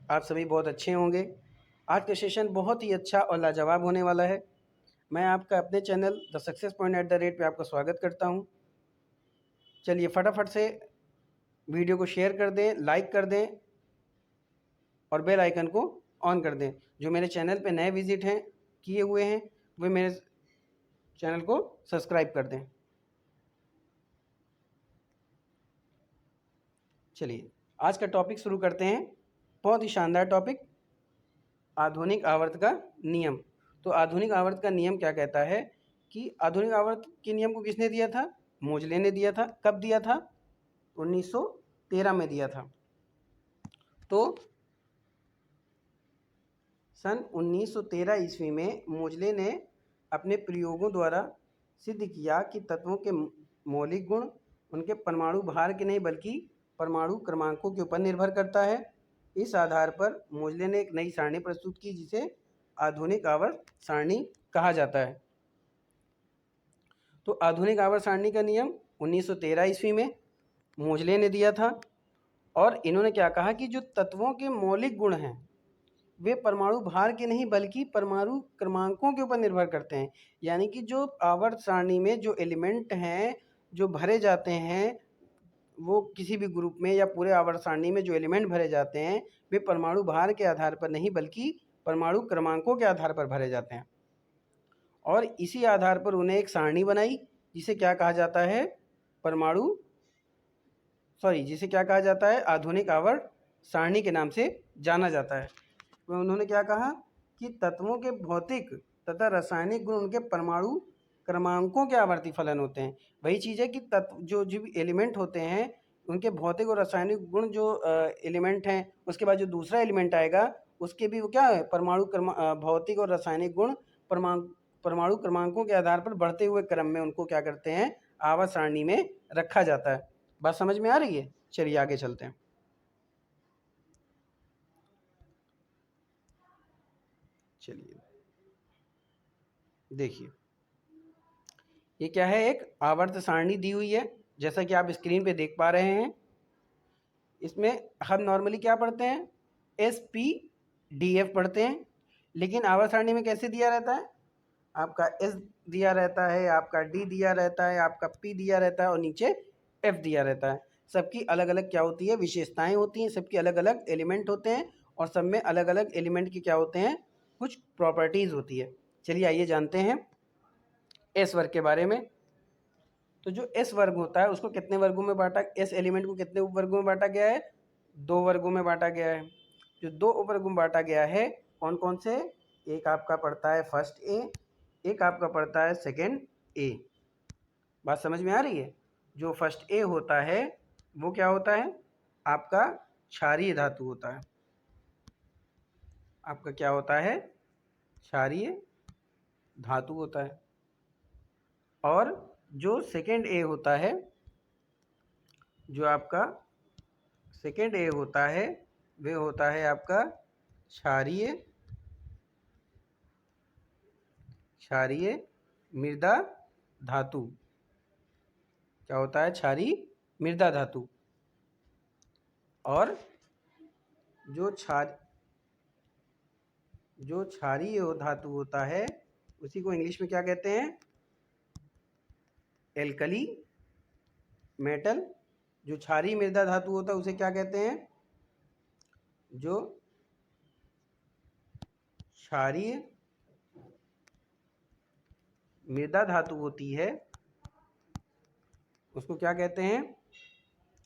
आप सभी बहुत अच्छे होंगे। आज का सेशन बहुत ही अच्छा और लाजवाब होने वाला है। मैं आपका अपने channel the success point at the rate पे आपका स्वागत करता हूं। चलिए फटाफट से वीडियो को शेयर कर दें, लाइक कर दें और बेल आइकन को ऑन कर दें। जो मेरे चैनल पे नए विजिट हैं किए हुए हैं वे मेरे चैनल को सब्सक्राइब कर दें। चलिए आज का टॉपिक शुरू करते हैं। बहुत ही शानदार टॉपिक, आधुनिक आवर्त का नियम। तो आधुनिक आवर्त का नियम क्या कहता है कि आधुनिक आवर्त के नियम को किसने दिया था? मोजले ने दिया था। कब दिया था? 1913 में दिया था। तो सन 1913 ईस्वी में मोजले ने अपने प्रयोगों द्वारा सिद्ध किया कि तत्वों के मौलिक गुण उनके परमाणु भार के नहीं बल्कि परमाणु क्रमांकों के ऊपर निर्भर करता है। इस आधार पर मोजले ने एक नई सारणी प्रस्तुत की जिसे आधुनिक आवर्त सारणी कहा जाता है। तो आधुनिक आवर्त सारणी का नियम 1913 ईस्वी में मोजले ने दिया था और इन्होंने क्या कहा कि जो तत्वों के मौलिक गुण हैं वे परमाणु भार के नहीं बल्कि परमाणु क्रमांकों के ऊपर निर्भर करते हैं। यानी कि जो आवर्त सारणी में जो एलिमेंट हैं जो भरे जाते हैं वो किसी भी ग्रुप में या पूरे आवर्त सारणी में जो एलिमेंट भरे जाते हैं वे परमाणु भार के आधार पर नहीं बल्कि परमाणु क्रमांकों के आधार पर भरे जाते हैं। और इसी आधार पर उन्हें एक सारणी बनाई जिसे क्या कहा जाता है? जिसे क्या कहा जाता है? आधुनिक आवर्त सारणी के नाम से जाना जाता है। तो उन्होंने क्या कहा कि तत्वों के भौतिक तथा रासायनिक गुण उनके परमाणु क्रमांकों के आवर्ती फलन होते हैं। वही चीज़ है कि तत्व जो भी एलिमेंट होते हैं उनके भौतिक और रासायनिक गुण जो एलिमेंट हैं उसके बाद जो दूसरा एलिमेंट आएगा उसके भी वो क्या है? भौतिक और रासायनिक गुण परमाणु क्रमांकों के आधार पर बढ़ते हुए क्रम में उनको क्या करते हैं? आवर्त सारणी में रखा जाता है। बात समझ में आ रही है? चलिए आगे चलते हैं। चलिए देखिए ये क्या है? एक आवर्त सारणी दी हुई है जैसा कि आप स्क्रीन पे देख पा रहे हैं। इसमें हम नॉर्मली क्या पढ़ते हैं? SPDF पढ़ते हैं, लेकिन आवर्त सारणी में कैसे दिया रहता है? आपका S दिया रहता है, आपका D दिया रहता है, आपका P दिया रहता है और नीचे F दिया रहता है। सबकी अलग अलग क्या होती है? विशेषताएं होती हैं। सबकी अलग अलग एलिमेंट होते हैं और सब में अलग अलग एलिमेंट की क्या होते हैं? कुछ प्रॉपर्टीज होती है। चलिए आइए जानते हैं S वर्ग के बारे में। तो जो S वर्ग होता है उसको कितने वर्गों में बांटा? S एलिमेंट को कितने उपवर्गों में बांटा गया है? 2 वर्गों में बांटा गया है। जो 2 उपवर्गों में बांटा गया है कौन कौन से? एक आपका पड़ता है फर्स्ट A, एक आपका पड़ता है सेकेंड A। बात समझ में आ रही है? जो फर्स्ट A होता है वो क्या होता है? आपका क्षारीय धातु होता है। आपका क्या होता है? क्षारीय धातु होता है। और जो सेकेंड A होता है, जो आपका सेकेंड A होता है वे होता है आपका क्षारीय मृदा धातु। क्या होता है? क्षारीय मृदा धातु। और जो क्षारीय धातु होता है उसी को इंग्लिश में क्या कहते हैं? Alkali metal. जो क्षारीय मृदा धातु होता है उसे क्या कहते हैं? जो क्षारीय मृदा धातु होती है उसको क्या कहते हैं?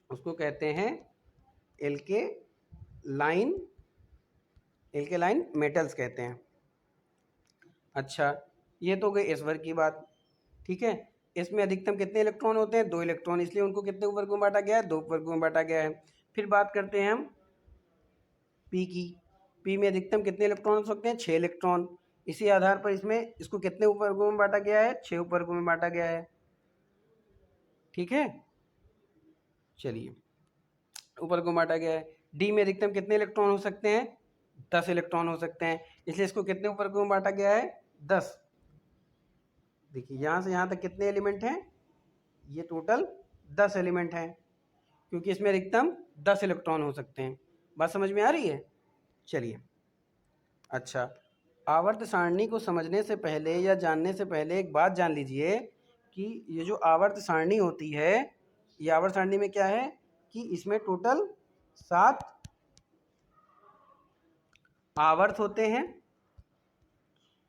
उसको कहते हैं एल्केलाइन मेटल्स कहते हैं। अच्छा, ये तो गई S वर्ग की बात। ठीक है, इसमें अधिकतम कितने इलेक्ट्रॉन होते हैं? 2 इलेक्ट्रॉन, इसलिए उनको कितने वर्गों में बांटा गया है? 2 वर्गों में बांटा गया है। फिर बात करते हैं हम P की। P में अधिकतम कितने इलेक्ट्रॉन हो सकते हैं? 6 इलेक्ट्रॉन। इसी आधार पर इसको कितने उपवर्गों में बांटा गया है? 6 उपवर्गों में बांटा गया है। ठीक है, चलिए उपवर्गों में बांटा गया है। D में अधिकतम कितने इलेक्ट्रॉन हो सकते हैं? 10 इलेक्ट्रॉन हो सकते हैं, इसलिए इसको कितने उपवर्गों में बांटा गया है? 10। देखिए यहाँ से यहाँ तक कितने एलिमेंट हैं? ये टोटल 10 एलिमेंट हैं क्योंकि इसमें अधिकतम 10 इलेक्ट्रॉन हो सकते हैं। बात समझ में आ रही है? चलिए, अच्छा, आवर्त सारणी को समझने से पहले या जानने से पहले एक बात जान लीजिए कि ये जो आवर्त सारणी होती है, ये आवर्त सारणी में क्या है कि इसमें टोटल 7 आवर्त होते हैं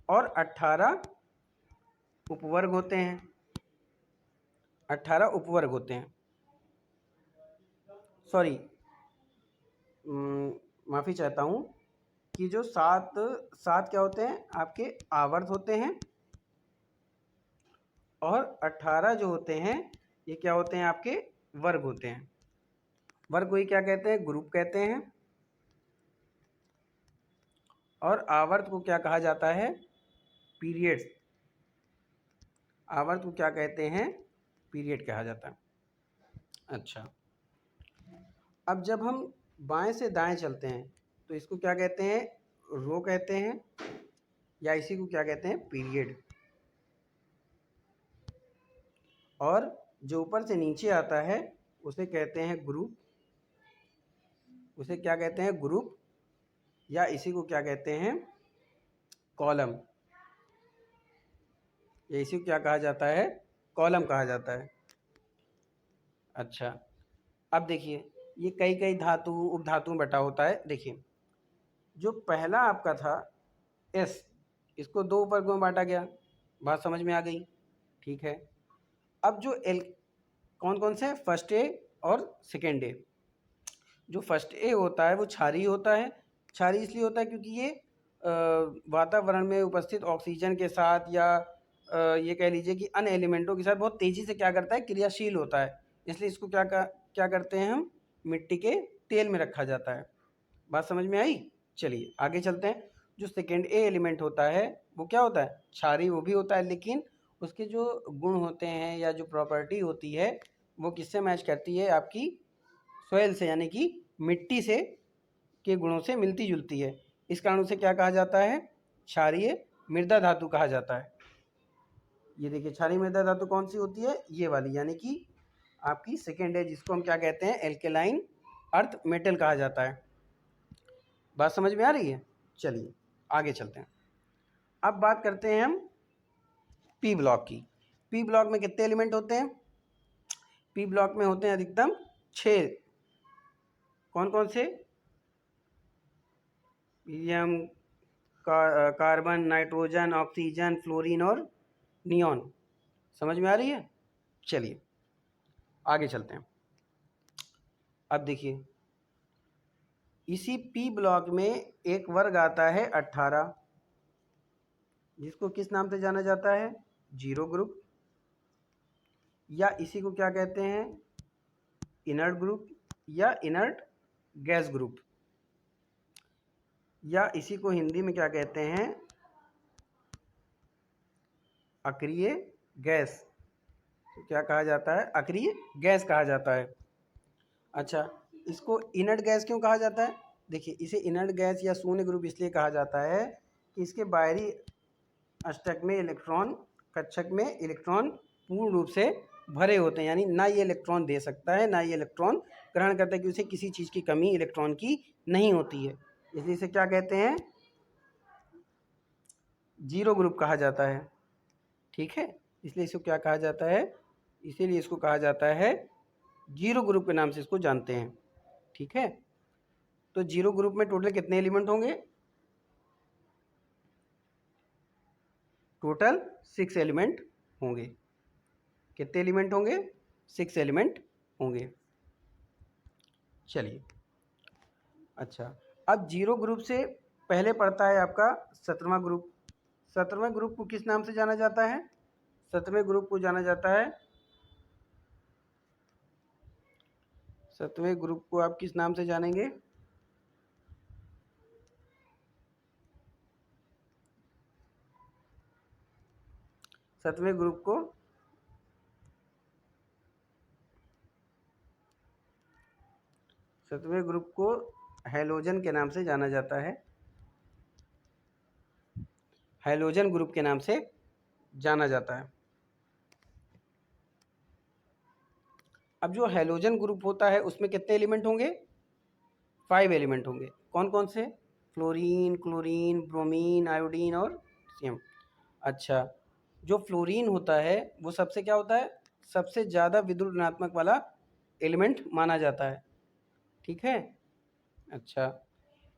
और 18 उपवर्ग होते हैं। 18 उपवर्ग होते हैं, सॉरी, माफ़ी चाहता हूँ कि जो सात क्या होते हैं आपके आवर्त होते हैं और 18 जो होते हैं ये क्या होते हैं आपके वर्ग होते हैं। वर्ग को ही क्या कहते हैं, ग्रुप कहते हैं। और आवर्त को क्या कहा जाता है, पीरियड्स। आवर्त को क्या कहते हैं, पीरियड कहा जाता है। अच्छा, अब जब हम बाएं से दाएं चलते हैं तो इसको क्या कहते हैं, रो कहते हैं, या इसी को क्या कहते हैं, पीरियड। और जो ऊपर से नीचे आता है उसे कहते हैं ग्रुप। उसे क्या कहते हैं, ग्रुप, या इसी को क्या कहते हैं, कॉलम। या इसी को क्या कहा जाता है, कॉलम कहा जाता है। अच्छा, अब देखिए ये कई कई धातु उपधातु में बटा होता है। देखिए जो पहला आपका था एस, इसको 2 वर्गों में बांटा गया, बात समझ में आ गई, ठीक है। अब जो एल, कौन कौन से, फर्स्ट ए और सेकेंड ए। जो फर्स्ट ए होता है वो क्षारीय होता है। क्षारीय इसलिए होता है क्योंकि ये वातावरण में उपस्थित ऑक्सीजन के साथ या ये कह लीजिए कि अन्य एलिमेंटों के साथ बहुत तेज़ी से क्या करता है, क्रियाशील होता है। इसलिए इसको क्या करते हैं हम, मिट्टी के तेल में रखा जाता है। बात समझ में आई। चलिए आगे चलते हैं। जो सेकेंड ए एलिमेंट होता है वो क्या होता है, क्षारीय वो भी होता है, लेकिन उसके जो गुण होते हैं या जो प्रॉपर्टी होती है वो किससे मैच करती है, आपकी सोयल से, यानी कि मिट्टी से के गुणों से मिलती जुलती है। इस कारण उसे क्या कहा जाता है, क्षारीय मृदा धातु कहा जाता है। ये देखिए क्षारीय मृदा धातु कौन सी होती है, ये वाली, यानी कि आपकी सेकेंड है, जिसको हम क्या कहते हैं, एल्केलाइन अर्थ मेटल कहा जाता है। बात समझ में आ रही है। चलिए आगे चलते हैं। अब बात करते हैं हम पी ब्लॉक की। पी ब्लॉक में कितने एलिमेंट होते हैं, पी ब्लॉक में होते हैं अधिकतम 6। कौन कौन से, helium, carbon, nitrogen, oxygen, fluorine और नियॉन। समझ में आ रही है। चलिए आगे चलते हैं। अब देखिए इसी पी ब्लॉक में एक वर्ग आता है 18, जिसको किस नाम से जाना जाता है, जीरो ग्रुप, या इसी को क्या कहते हैं, इनर्ट ग्रुप या इनर्ट गैस ग्रुप, या इसी को हिंदी में क्या कहते हैं, अक्रिय गैस। तो क्या कहा जाता है, अक्रिय गैस कहा जाता है। अच्छा, इसको इनर्ट गैस क्यों कहा जाता है, देखिए इसे इनर्ट गैस या शून्य ग्रुप इसलिए कहा जाता है कि इसके बाहरी अष्टक में इलेक्ट्रॉन, कक्षक में इलेक्ट्रॉन पूर्ण रूप से भरे होते हैं, यानी ना ये इलेक्ट्रॉन दे सकता है ना ये इलेक्ट्रॉन ग्रहण करता है, कि उसे किसी चीज़ की कमी इलेक्ट्रॉन की नहीं होती है। इसलिए इसे क्या कहते हैं, जीरो ग्रुप कहा जाता है, ठीक है। इसलिए इसको क्या कहा जाता है, इसीलिए इसको कहा जाता है जीरो ग्रुप के नाम से इसको जानते हैं, ठीक है। तो जीरो ग्रुप में टोटल कितने एलिमेंट होंगे, टोटल 6 एलिमेंट होंगे। कितने एलिमेंट होंगे, 6 एलिमेंट होंगे। चलिए अच्छा, अब जीरो ग्रुप से पहले पड़ता है आपका 17वां ग्रुप। 17वें ग्रुप को किस नाम से जाना जाता है, 17वें ग्रुप को जाना जाता है, 17वें ग्रुप को आप किस नाम से जानेंगे, सातवें ग्रुप को हैलोजन के नाम से जाना जाता है। हैलोजन ग्रुप के नाम से जाना जाता है। अब जो हैलोजन ग्रुप होता है उसमें कितने एलिमेंट होंगे, 5 एलिमेंट होंगे। कौन कौन से, फ्लोरीन, क्लोरीन, ब्रोमीन, आयोडीन और सीएम। अच्छा, जो फ्लोरीन होता है वो सबसे क्या होता है, सबसे ज़्यादा विद्युत ऋणात्मक वाला एलिमेंट माना जाता है, ठीक है। अच्छा,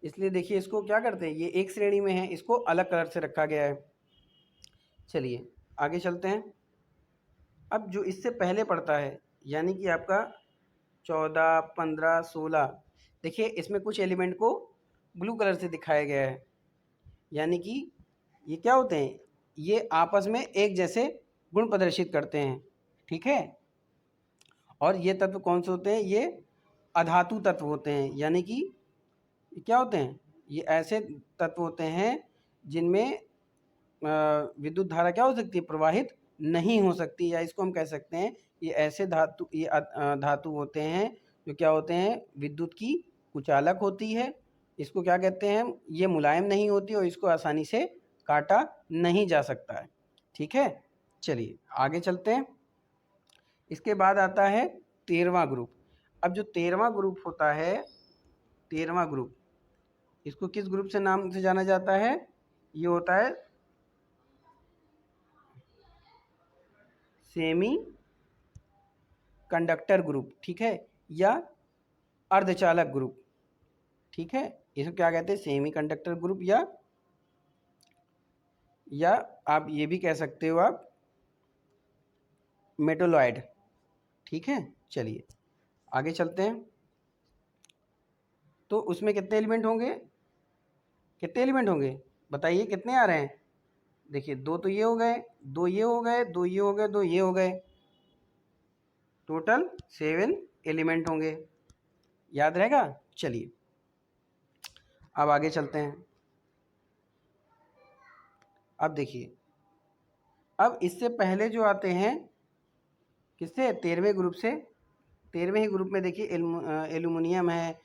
इसलिए देखिए इसको क्या करते हैं, ये एक श्रेणी में है, इसको अलग कलर से रखा गया है। चलिए आगे चलते हैं। अब जो इससे पहले पड़ता है, यानी कि आपका 14, 15, 16, देखिए इसमें कुछ एलिमेंट को ब्लू कलर से दिखाया गया है, यानी कि ये क्या होते हैं, ये आपस में एक जैसे गुण प्रदर्शित करते हैं, ठीक है। और ये तत्व कौन से होते हैं, ये अधातु तत्व होते हैं, यानी कि ये क्या होते हैं, ये ऐसे तत्व होते हैं जिनमें विद्युत धारा क्या हो सकती है, प्रवाहित नहीं हो सकती, या इसको हम कह सकते हैं ये ऐसे धातु, ये धातु होते हैं जो क्या होते हैं, विद्युत की कुचालक होती है। इसको क्या कहते हैं, ये मुलायम नहीं होती और इसको आसानी से काटा नहीं जा सकता है, ठीक है। चलिए आगे चलते हैं। इसके बाद आता है 13वां ग्रुप। अब जो 13वां ग्रुप होता है, 13वां ग्रुप, इसको किस ग्रुप से नाम से जाना जाता है, ये होता है सेमी कंडक्टर ग्रुप, ठीक है, या अर्धचालक ग्रुप, ठीक है। इसको क्या कहते हैं, सेमी कंडक्टर ग्रुप, या आप ये भी कह सकते हो आप मेटोलॉइड, ठीक है। चलिए आगे चलते हैं। तो उसमें कितने एलिमेंट होंगे, कितने एलिमेंट होंगे बताइए, कितने आ रहे हैं। देखिए दो तो ये हो गए, दो ये हो गए, दो ये हो गए, दो ये हो गए, टोटल 7 एलिमेंट होंगे, याद रहेगा। चलिए अब आगे चलते हैं। अब देखिए, अब इससे पहले जो आते हैं, किससे, 13वें ग्रुप से। 13वें ही ग्रुप में देखिए एल्यूमिनियम है,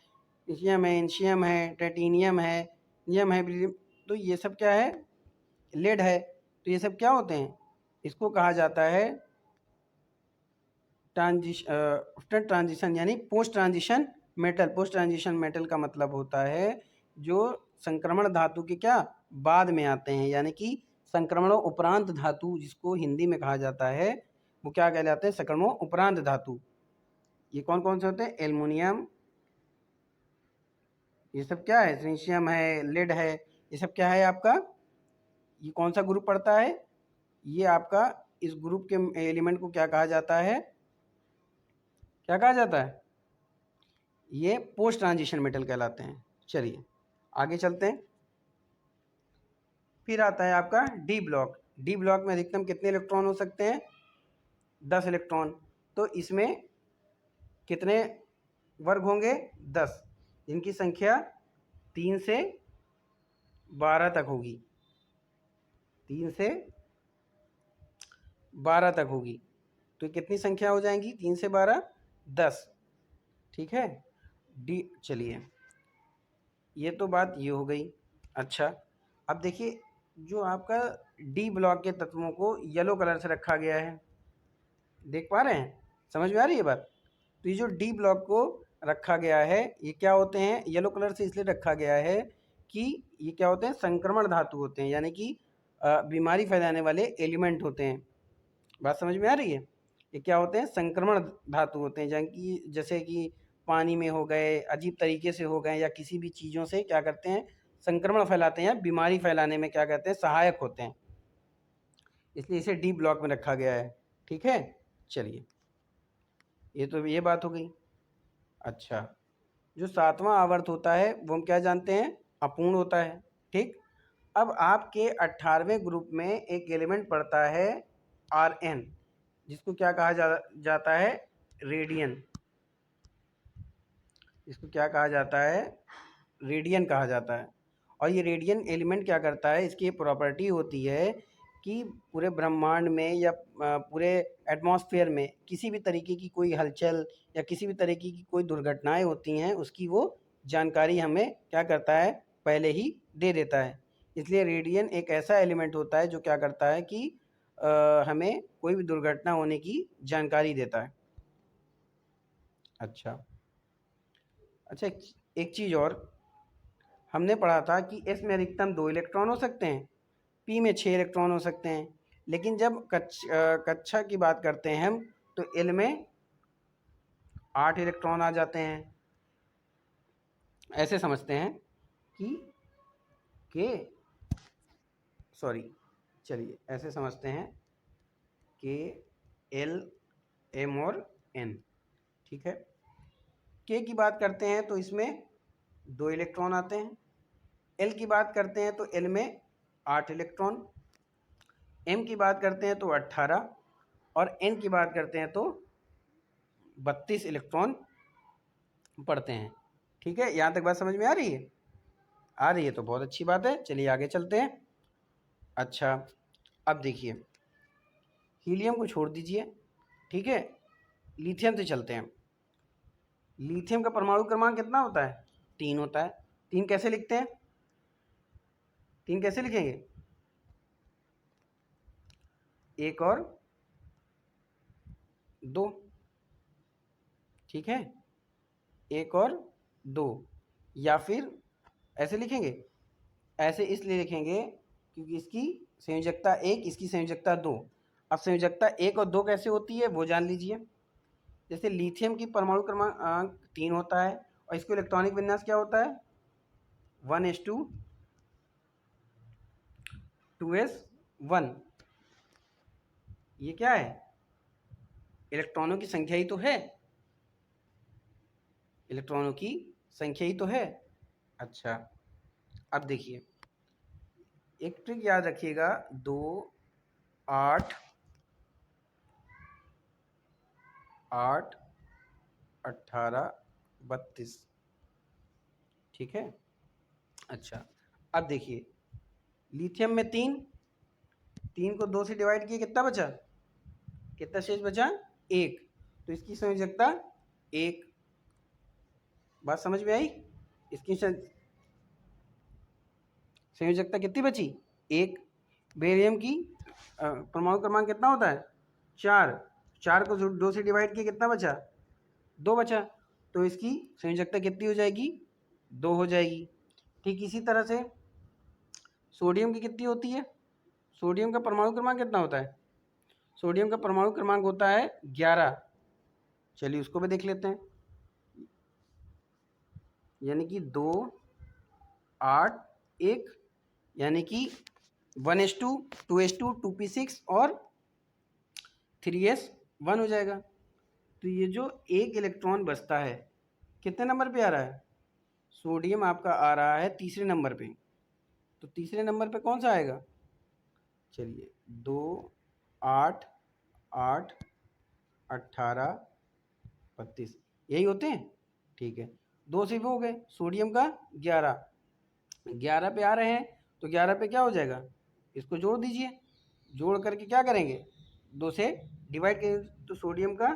इशियम है, इंशियम है, टाइटेनियम है, नियम है, बेरिलियम। तो ये सब क्या है, लेड है। तो ये सब क्या होते हैं, इसको कहा जाता है आफ्टर ट्रांजिशन, यानी post transition metal. Post transition metal का मतलब होता है जो संक्रमण धातु के क्या बाद में आते हैं, यानी कि संक्रमणों उपरांत धातु, जिसको हिंदी में कहा जाता है वो क्या कहलाते हैं, संक्रमणों उपरांत धातु। ये कौन कौन से होते हैं, एल्युमिनियम, ये सब क्या है, सीशियम है, लेड है, ये सब क्या है आपका, ये कौन सा ग्रुप पड़ता है, ये आपका इस ग्रुप के एलिमेंट को क्या कहा जाता है, क्या कहा जाता है, ये पोस्ट ट्रांजिशन मेटल कहलाते हैं। चलिए आगे चलते हैं। फिर आता है आपका डी ब्लॉक। डी ब्लॉक में अधिकतम कितने इलेक्ट्रॉन हो सकते हैं, 10 इलेक्ट्रॉन। तो इसमें कितने वर्ग होंगे, 10, जिनकी संख्या 3 से 12 तक होगी, 3 से 12 तक होगी। तो कितनी संख्या हो जाएंगी, 3 से 12, 10, ठीक है। डी, चलिए ये तो बात ये हो गई। अच्छा, अब देखिए जो आपका डी ब्लॉक के तत्वों को येलो कलर से रखा गया है, देख पा रहे हैं, समझ में आ रही है बात। तो ये जो डी ब्लॉक को रखा गया है, ये क्या होते हैं, येलो कलर से इसलिए रखा गया है कि ये क्या होते हैं, संक्रमण धातु होते हैं, यानी कि बीमारी फैलाने वाले एलिमेंट होते हैं। बात समझ में आ रही है। ये क्या होते हैं, संक्रमण धातु होते हैं, जैसे कि पानी में हो गए, अजीब तरीके से हो गए, या किसी भी चीज़ों से क्या करते हैं, संक्रमण फैलाते हैं, बीमारी फैलाने में क्या कहते हैं, सहायक होते हैं, इसलिए इसे डी ब्लॉक में रखा गया है, ठीक है। चलिए ये तो ये बात हो गई। अच्छा, जो 7वां आवर्त होता है वो हम क्या जानते हैं, अपूर्ण होता है, ठीक। अब आपके 18वें ग्रुप में एक एलिमेंट पड़ता है Rn, जिसको क्या कहा जाता है, रेडियन। इसको क्या कहा जाता है, रेडियन कहा जाता है। और ये रेडियन एलिमेंट क्या करता है, इसकी प्रॉपर्टी होती है कि पूरे ब्रह्मांड में या पूरे एटमॉस्फेयर में किसी भी तरीके की कोई हलचल या किसी भी तरीके की कोई दुर्घटनाएं होती हैं, उसकी वो जानकारी हमें क्या करता है, पहले ही दे देता है। इसलिए रेडियन एक ऐसा एलिमेंट होता है जो क्या करता है कि हमें कोई भी दुर्घटना होने की जानकारी देता है। अच्छा अच्छा, एक चीज़ और, हमने पढ़ा था कि S में अधिकतम 2 इलेक्ट्रॉन हो सकते हैं, P में 6 इलेक्ट्रॉन हो सकते हैं, लेकिन जब कक्षा की बात करते हैं हम तो L में 8 इलेक्ट्रॉन आ जाते हैं। ऐसे समझते हैं कि चलिए ऐसे समझते हैं कि L, M और N, ठीक है। K की बात करते हैं तो इसमें 2 इलेक्ट्रॉन आते हैं। L की बात करते हैं तो L में 8 इलेक्ट्रॉन, M की बात करते हैं तो 18 और N की बात करते हैं तो 32 इलेक्ट्रॉन पड़ते हैं। ठीक है, यहाँ तक बात समझ में आ रही है? आ रही है तो बहुत अच्छी बात है। चलिए आगे चलते हैं। अच्छा, अब देखिए, हीलियम को छोड़ दीजिए, ठीक है, लिथियम से चलते हैं। लिथियम का परमाणु क्रमांक कितना होता है? 3 होता है। 3 कैसे लिखते हैं? 3 कैसे लिखेंगे? 1 और 2, ठीक है, 1 और 2, या फिर ऐसे लिखेंगे। ऐसे इसलिए लिखेंगे क्योंकि इसकी संयोजकता 1, इसकी संयोजकता 2। अब संयोजकता 1 और 2 कैसे होती है वो जान लीजिए। जैसे लिथियम की परमाणु क्रमांक 3 होता है और इसको इलेक्ट्रॉनिक विन्यास क्या होता है? 1s2 2s1। ये क्या है? इलेक्ट्रॉनों की संख्या ही तो है, इलेक्ट्रॉनों की संख्या ही तो है। अच्छा, अब देखिए, एक ट्रिक याद रखिएगा, 2 8 8 18 32, ठीक है। अच्छा, अब देखिए, लिथियम में 3 को 2 से डिवाइड किए, कितना बचा? कितना शेष बचा? 1। तो इसकी संयोजकता 1। बात समझ में आई? इसकी संयोजकता कितनी बची? 1। बेरियम की परमाणु क्रमांक कितना होता है? 4। 4 को 2 से डिवाइड किए, कितना बचा? 2 बचा। तो इसकी संयोजकता कितनी हो जाएगी? 2 हो जाएगी। ठीक इसी तरह से सोडियम की कितनी होती है? सोडियम का परमाणु क्रमांक कितना होता है? सोडियम का परमाणु क्रमांक होता है 11। चलिए उसको भी देख लेते हैं। यानी कि 2 8 1, यानी कि 1s2 2s2 2p6 और 3s1 हो जाएगा। तो ये जो एक इलेक्ट्रॉन बचता है, कितने नंबर पे आ रहा है? सोडियम आपका आ रहा है तीसरे नंबर पे। तो तीसरे नंबर पे कौन सा आएगा? चलिए, 2 8 8 18 32, यही होते हैं। ठीक है, 2 से वो हो गए। सोडियम का 11 पे आ रहे हैं, तो 11 पे क्या हो जाएगा? इसको जोड़ दीजिए। जोड़ करके क्या करेंगे? 2 से डिवाइड करेंगे, तो सोडियम का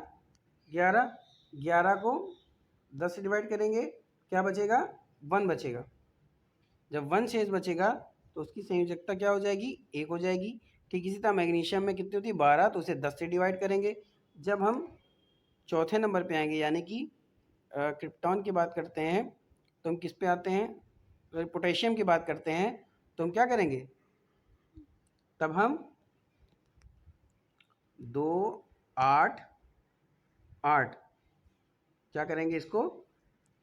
11 को 10 से डिवाइड करेंगे, क्या बचेगा? 1 बचेगा। जब 1 शेष बचेगा तो उसकी संयोजकता क्या हो जाएगी? 1 हो जाएगी। ठीक इसी तरह मैग्नीशियम में कितनी होती है? 12, तो उसे 10 से डिवाइड करेंगे। जब हम चौथे नंबर पे आएंगे, यानी कि क्रिप्टॉन की बात करते हैं, तो हम किस पे आते हैं? पोटेशियम की बात करते हैं तो हम क्या करेंगे? तब हम 2 8 8 क्या करेंगे? इसको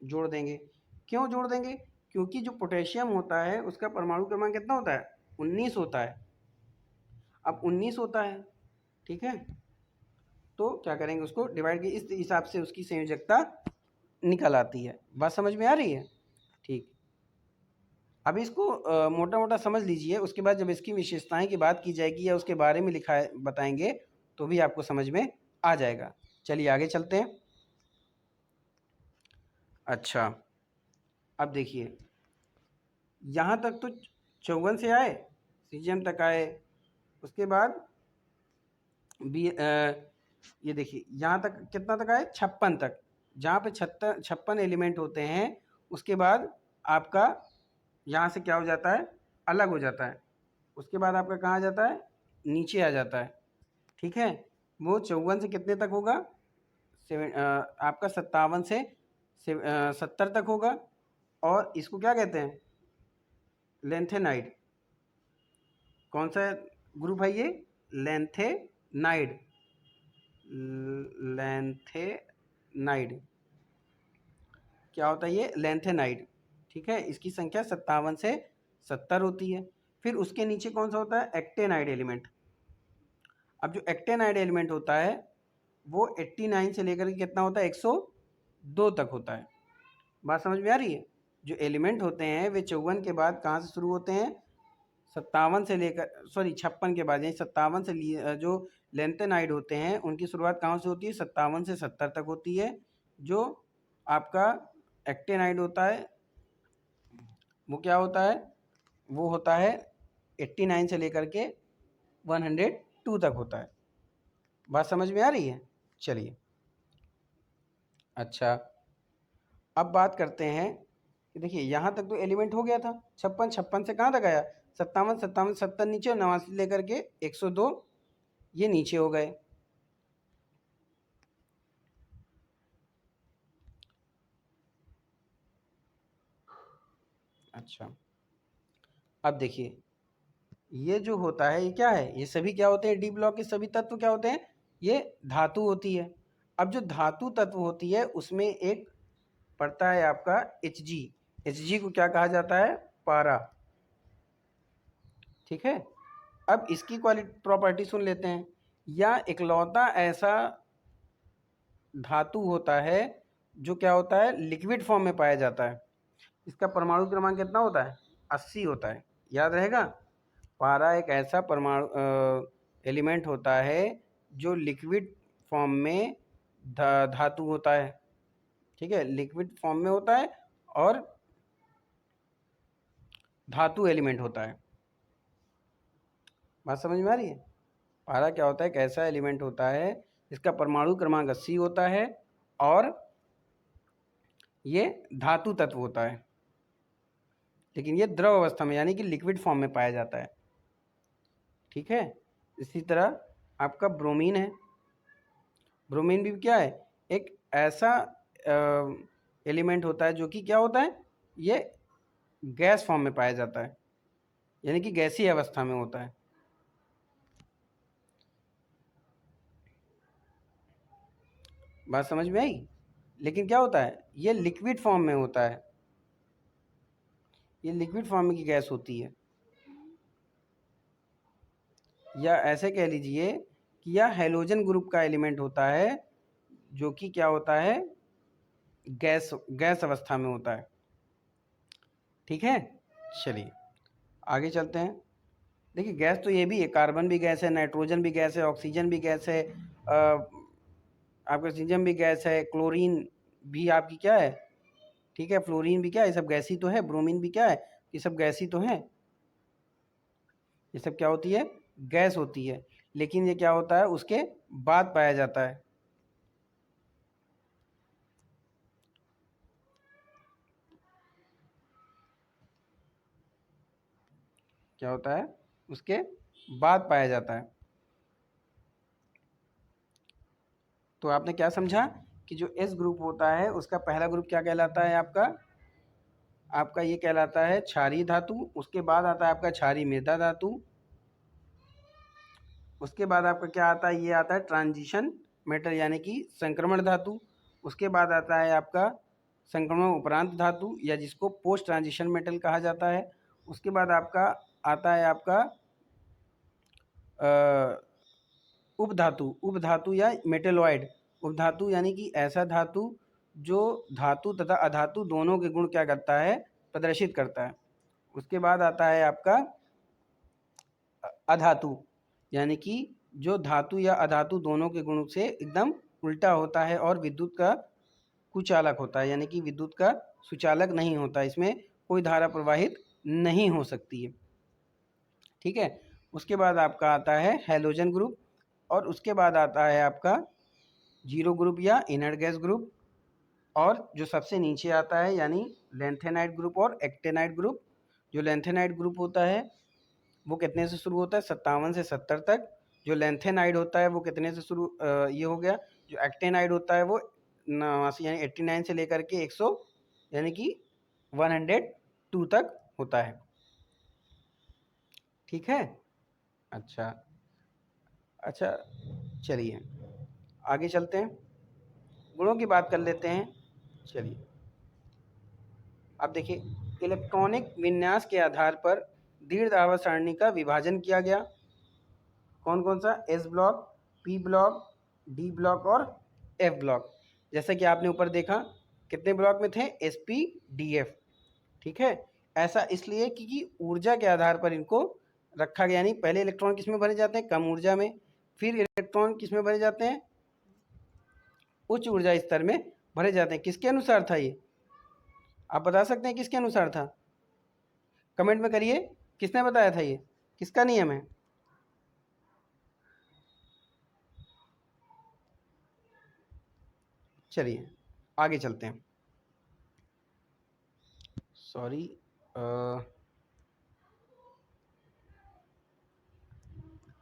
जोड़ देंगे। क्यों जोड़ देंगे? क्योंकि जो पोटेशियम होता है उसका परमाणु क्रमांक कितना होता है? 19 होता है। अब 19 होता है, ठीक है, तो क्या करेंगे? उसको डिवाइड के इस हिसाब से उसकी संयोजकता निकल आती है। बात समझ में आ रही है? ठीक, अब इसको मोटा मोटा समझ लीजिए, उसके बाद जब इसकी विशेषताएं की बात की जाएगी या उसके बारे में लिखा बताएंगे तो भी आपको समझ में आ जाएगा। चलिए आगे चलते हैं। अच्छा, अब देखिए, यहाँ तक तो 54 से आए, सीजियम तक आए, उसके बाद ये देखिए यहाँ तक कितना तक आए? 56 तक। जहाँ पे 56 एलिमेंट होते हैं, उसके बाद आपका यहाँ से क्या हो जाता है? अलग हो जाता है। उसके बाद आपका कहाँ आ जाता है? नीचे आ जाता है। ठीक है, वो 54 से कितने तक होगा? आपका 57 से 70 तक होगा। और इसको क्या कहते हैं? लेंथेनाइड। कौन सा ग्रुप है ये? लेंथेनाइड। लेंथेनाइड क्या होता है ये? लेंथेनाइड। ठीक है, इसकी संख्या 57 से 70 होती है। फिर उसके नीचे कौन सा होता है? Actinide element. अब जो एक्टेनाइड एलिमेंट होता है वो 89 से लेकर के कितना होता है? 102 तक होता है। बात समझ में आ रही है? जो एलिमेंट होते हैं वे 54 के बाद कहाँ से शुरू होते हैं? 57 से लेकर, सॉरी 56 के बाद, यानी 57 से जो लेंथेनाइड होते हैं उनकी शुरुआत कहाँ से होती है? 57 से 70 तक होती है। जो आपका एक्टेनाइड होता है वो क्या होता है? वो होता है 89 से लेकर के 102 तक होता है। बात समझ में आ रही है? चलिए, अच्छा अब बात करते हैं कि देखिए यहाँ तक तो एलिमेंट हो गया था। 56 से कहाँ तक आया? 57 70 नीचे, और 89 लेकर के 102 ये नीचे हो गए। अच्छा, अब देखिए ये जो होता है ये क्या है? ये सभी क्या होते हैं? डी ब्लॉक के सभी तत्व क्या होते हैं? ये धातु होती है। अब जो धातु तत्व होती है उसमें एक पड़ता है आपका Hg। Hg को क्या कहा जाता है? पारा। ठीक है, अब इसकी क्वालिटी प्रॉपर्टी सुन लेते हैं। या इकलौता ऐसा धातु होता है जो क्या होता है? लिक्विड फॉर्म में पाया जाता है। इसका परमाणु क्रमांक कितना होता है? 80 होता है। याद रहेगा, पारा एक ऐसा परमाणु एलिमेंट होता है जो लिक्विड फॉर्म में धातु होता है। ठीक है, लिक्विड फॉर्म में होता है और धातु एलिमेंट होता है। बात समझ में आ रही है? पारा क्या होता है? एक ऐसा एलिमेंट होता है जिसका परमाणु क्रमांक 80 होता है और ये धातु तत्व होता है, लेकिन ये द्रव अवस्था में यानी कि लिक्विड फॉर्म में पाया जाता है। ठीक है, इसी तरह आपका ब्रोमीन है। ब्रोमीन भी क्या है? एक ऐसा एलिमेंट होता है जो कि क्या होता है? ये गैस फॉर्म में पाया जाता है, यानी कि गैसीय अवस्था में होता है। बात समझ में आई? लेकिन क्या होता है? ये लिक्विड फॉर्म में होता है, ये लिक्विड फॉर्म की गैस होती है। या ऐसे कह लीजिए कि यह हैलोजन ग्रुप का एलिमेंट होता है जो कि क्या होता है? गैस गैस अवस्था में होता है। ठीक है, चलिए आगे चलते हैं। देखिए गैस तो ये भी है, कार्बन भी गैस है, नाइट्रोजन भी गैस है, ऑक्सीजन भी गैस है, आपका ऑक्सीजन भी गैस है, क्लोरीन भी आपकी क्या है? ठीक है, फ्लोरीन भी क्या है? ये सब गैस ही तो है। ब्रोमीन भी क्या है? ये सब गैस ही तो है। ये सब क्या होती है? गैस होती है। लेकिन ये क्या होता है? उसके बाद पाया जाता है। क्या होता है? उसके बाद पाया जाता है। तो आपने क्या समझा कि जो एस ग्रुप होता है उसका पहला ग्रुप क्या कहलाता है? आपका ये कहलाता है क्षारीय धातु। उसके बाद आता है आपका क्षारीय मृदा धातु। उसके बाद आपका क्या आता है? ये आता है ट्रांजिशन मेटल यानी कि संक्रमण धातु। उसके बाद आता है आपका संक्रमण उपरांत धातु या जिसको पोस्ट ट्रांजिशन मेटल कहा जाता है। उसके बाद आपका आता है आपका उपधातु या मेटेलॉइड। उपधातु यानी कि ऐसा धातु जो धातु तथा अधातु दोनों के गुण क्या करता है? प्रदर्शित करता है। उसके बाद आता है आपका अधातु, यानी कि जो धातु या अधातु दोनों के गुण से एकदम उल्टा होता है और विद्युत का कुचालक होता है, यानी कि विद्युत का सुचालक नहीं होता, इसमें कोई धारा प्रवाहित नहीं हो सकती है। ठीक है, उसके बाद आपका आता है हैलोजन ग्रुप और उसके बाद आता है आपका जीरो ग्रुप या इनर्ट गैस ग्रुप, और जो सबसे नीचे आता है यानी लेंथेनाइड ग्रुप और एक्टेनाइड ग्रुप। जो लेंथेनाइड ग्रुप होता है वो कितने से शुरू होता है? 57 से 70 तक। जो लेंथेनाइड होता है वो कितने से शुरू ये हो गया। जो एक्टेनाइड होता है वो 89 यानी 89 से लेकर के 100 यानी कि 102 तक होता है। ठीक है। अच्छा अच्छा, चलिए आगे चलते हैं, गुणों की बात कर लेते हैं। चलिए अब देखिए, इलेक्ट्रॉनिक विन्यास के आधार पर दीर्घ आवर्त सारणी का विभाजन किया गया। कौन कौन सा? S block, P block, D block और एफ ब्लॉक। जैसा कि आपने ऊपर देखा, कितने ब्लॉक में थे? S P D F. ठीक है, ऐसा इसलिए क्योंकि ऊर्जा के आधार पर इनको रखा गया। यानी पहले इलेक्ट्रॉन किस में भरे जाते हैं? कम ऊर्जा में। फिर इलेक्ट्रॉन किस में भरे जाते हैं? उच्च ऊर्जा स्तर में भरे जाते हैं। किसके अनुसार था ये? आप बता सकते हैं किसके अनुसार था? कमेंट में करिए, किसने बताया था? ये किसका नियम है? चलिए आगे चलते हैं। सॉरी,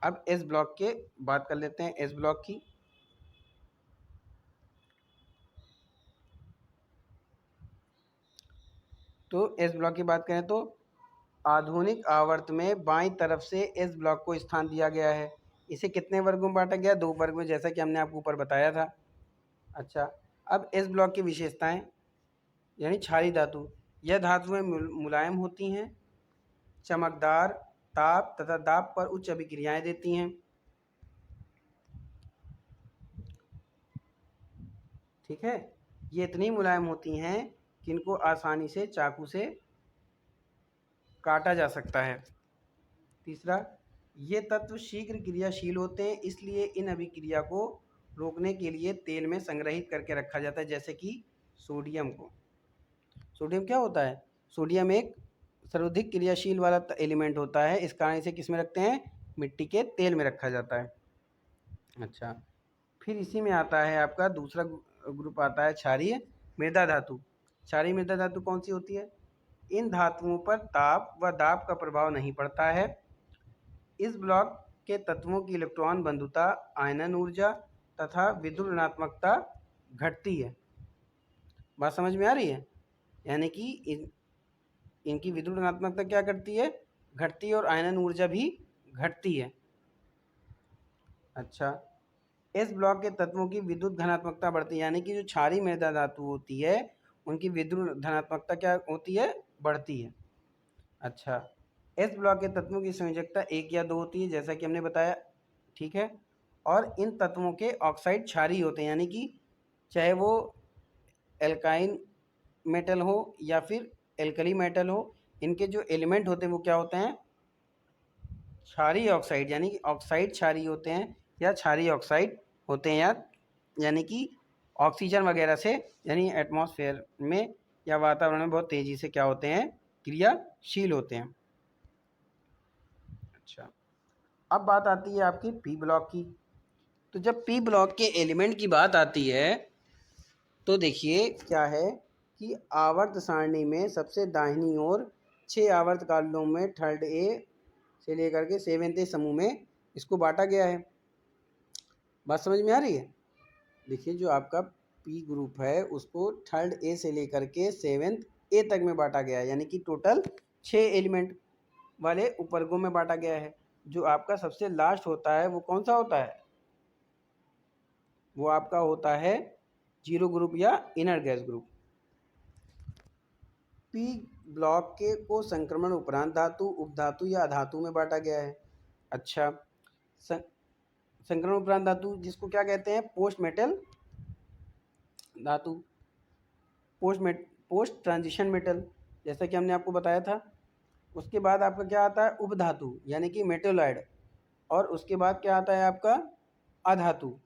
अब एस ब्लॉक के बात कर लेते हैं, एस ब्लॉक की। तो एस ब्लॉक की बात करें तो आधुनिक आवर्त में बाईं तरफ से एस ब्लॉक को स्थान दिया गया है। इसे कितने वर्गों में बांटा गया? 2 वर्ग में, जैसा कि हमने आपको ऊपर बताया था। अच्छा, अब एस ब्लॉक की विशेषताएं, यानी क्षारीय धातु। यह धातुएं मुलायम होती हैं, चमकदार, ताप तथा दाब पर उच्च अभिक्रियाएं देती हैं। ठीक है, ये इतनी मुलायम होती हैं कि इनको आसानी से चाकू से काटा जा सकता है। तीसरा, ये तत्व शीघ्र क्रियाशील होते हैं, इसलिए इन अभिक्रिया को रोकने के लिए तेल में संग्रहित करके रखा जाता है। जैसे कि सोडियम को, सोडियम क्या होता है? सोडियम एक सर्वाधिक क्रियाशील वाला एलिमेंट होता है, इस कारण इसे किस में रखते हैं? मिट्टी के तेल में रखा जाता है। अच्छा, फिर इसी में आता है आपका दूसरा ग्रुप आता है क्षारीय मृदा धातु। क्षारीय मृदा धातु कौन सी होती है? इन धातुओं पर ताप व दाब का प्रभाव नहीं पड़ता है। इस ब्लॉक के तत्वों की इलेक्ट्रॉन बंधुता, आयनन ऊर्जा तथा विद्युत ऋणात्मकता घटती है। बात समझ में आ रही है? यानी कि इनकी विद्युत ऋणात्मकता क्या करती है? घटती है, और आयनन ऊर्जा भी घटती है। अच्छा, इस ब्लॉक के तत्वों की विद्युत धनात्मकता बढ़ती है, यानी कि जो क्षारीय मृदा धातु होती है उनकी विद्युत धनात्मकता क्या होती है? बढ़ती है। अच्छा, इस ब्लॉक के तत्वों की संयोजकता 1 या 2 होती है, जैसा कि हमने बताया। ठीक है, और इन तत्वों के ऑक्साइड क्षारीय होते हैं, यानी कि चाहे वो एल्काइन मेटल हो या फिर एल्कली मेटल हो, इनके जो एलिमेंट होते हैं वो क्या होते हैं? क्षारीय ऑक्साइड, यानी कि ऑक्साइड क्षारीय होते हैं या क्षारीय ऑक्साइड होते हैं, यानी कि ऑक्सीजन वगैरह से, यानी एटमॉस्फेयर में या वातावरण में बहुत तेज़ी से क्या होते हैं? क्रियाशील होते हैं। अच्छा, अब बात आती है आपकी पी ब्लॉक की। तो जब पी ब्लॉक के एलिमेंट की बात आती है तो देखिए क्या है कि आवर्त सारणी में सबसे दाहिनी ओर 6 आवर्त कालों में थर्ड ए से लेकर के 7th समूह में इसको बांटा गया है। बात समझ में आ रही है? देखिए, जो आपका पी ग्रुप है उसको थर्ड ए से लेकर के 7th ए तक में बांटा गया है, यानी कि टोटल 6 एलिमेंट वाले उपवर्गों में बांटा गया है। जो आपका सबसे लास्ट होता है वो कौन सा होता है? वो आपका होता है जीरो ग्रुप या inner gas group. P block के को संक्रमण उपरांत धातु, उपधातु या अधातु में बांटा गया है। अच्छा, संक्रमण उपरांत धातु जिसको क्या कहते हैं? पोस्ट मेटल धातु, पोस्ट ट्रांजिशन मेटल, जैसा कि हमने आपको बताया था। उसके बाद आपका क्या आता है? उपधातु, यानी कि मेटेलॉइड। और उसके बाद क्या आता है आपका? अधातु,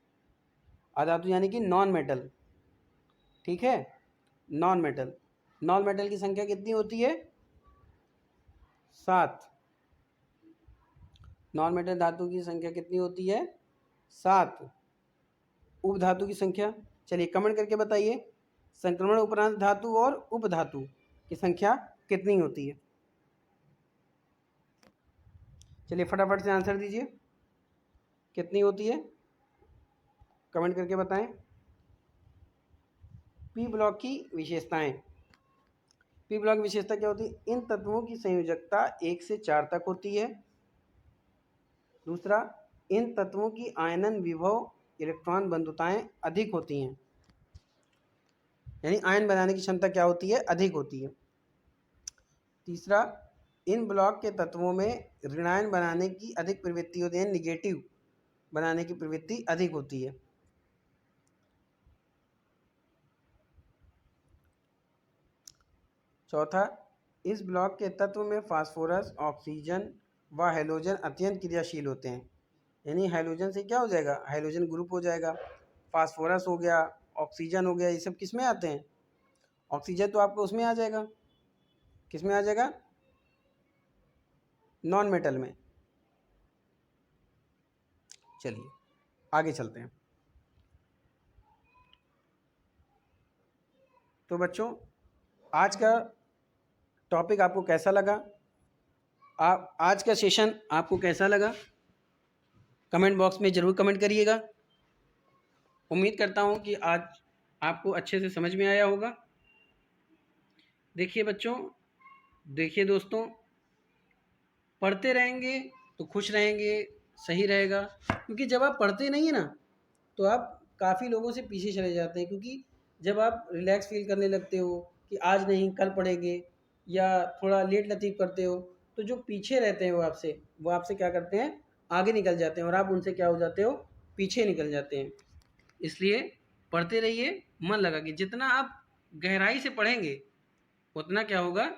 अधातु यानी कि नॉन मेटल। ठीक है, नॉन मेटल। नॉन मेटल की संख्या कितनी होती है? 7। नॉन मेटल धातु की संख्या कितनी होती है? 7। उपधातु की संख्या, चलिए कमेंट करके बताइए, संक्रमण उपरांत धातु और उपधातु की संख्या कितनी होती है? चलिए फटाफट से आंसर दीजिए, कितनी होती है? कमेंट करके बताएं। पी ब्लॉक की विशेषताएं। पी ब्लॉक की विशेषता क्या होती है? इन तत्वों की संयोजकता 1 से 4 तक होती है। दूसरा, इन तत्वों की आयनन विभव इलेक्ट्रॉन बंधुताएं अधिक होती हैं, यानी आयन बनाने की क्षमता क्या होती है, अधिक होती है। तीसरा, इन ब्लॉक के तत्वों में ऋणायन बनाने की अधिक प्रवृत्ति होती है, निगेटिव बनाने की प्रवृत्ति अधिक होती है। चौथा, इस ब्लॉक के तत्व में फास्फोरस, ऑक्सीजन व हैलोजन अत्यंत क्रियाशील होते हैं, यानी हैलोजन से क्या हो जाएगा, हैलोजन ग्रुप हो जाएगा। फास्फोरस हो गया, ऑक्सीजन हो गया, ये सब किस में आते हैं, ऑक्सीजन तो आपको उसमें आ जाएगा, किस में आ जाएगा, नॉन मेटल में। चलिए आगे चलते हैं। तो बच्चों, आज का टॉपिक आपको कैसा लगा, आप आज का सेशन आपको कैसा लगा, कमेंट बॉक्स में ज़रूर कमेंट करिएगा। उम्मीद करता हूँ कि आज आपको अच्छे से समझ में आया होगा। देखिए बच्चों, देखिए दोस्तों, पढ़ते रहेंगे तो खुश रहेंगे, सही रहेगा। क्योंकि जब आप पढ़ते नहीं हैं ना, तो आप काफ़ी लोगों से पीछे चले जाते हैं। क्योंकि जब आप रिलैक्स फील करने लगते हो कि आज नहीं कल पढ़ेंगे, या थोड़ा लेट लतीफ़ करते हो, तो जो पीछे रहते हैं वो आपसे क्या करते हैं, आगे निकल जाते हैं, और आप उनसे क्या हो जाते हो, पीछे निकल जाते हैं। इसलिए पढ़ते रहिए मन लगा कि जितना आप गहराई से पढ़ेंगे उतना क्या होगा,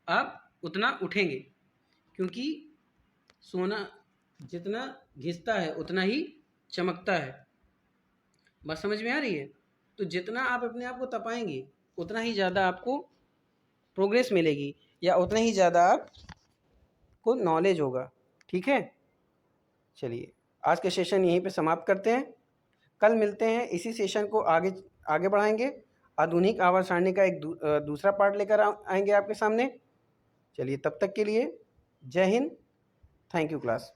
आप उतना उठेंगे। क्योंकि सोना जितना घिसता है उतना ही चमकता है। बात समझ में आ रही है? तो जितना आप अपने आप को तपाएंगे उतना ही ज़्यादा आपको प्रोग्रेस मिलेगी, या उतना ही ज़्यादा आपको नॉलेज होगा। ठीक है, चलिए आज के सेशन यहीं पे समाप्त करते हैं। कल मिलते हैं, इसी सेशन को आगे बढ़ाएंगे। आधुनिक आवर्त सारणी का एक दूसरा पार्ट लेकर आएंगे आपके सामने। चलिए तब तक के लिए जय हिंद, थैंक यू क्लास।